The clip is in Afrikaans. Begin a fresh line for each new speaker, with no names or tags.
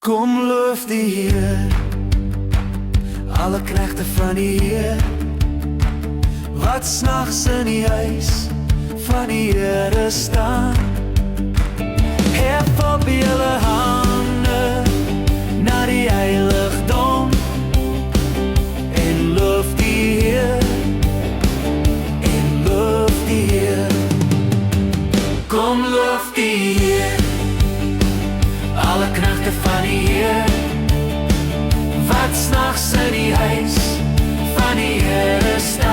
Kom loof die Heer, alle knegte van die Heer, wat s'nachts in die huis van die Here staan. Hef op julle hande na die heiligdom en loof die Heer, en loof die Heer. Kom loof die Heer, alle knegte van die Heer, wat s'nachts in die huis van die Here staan.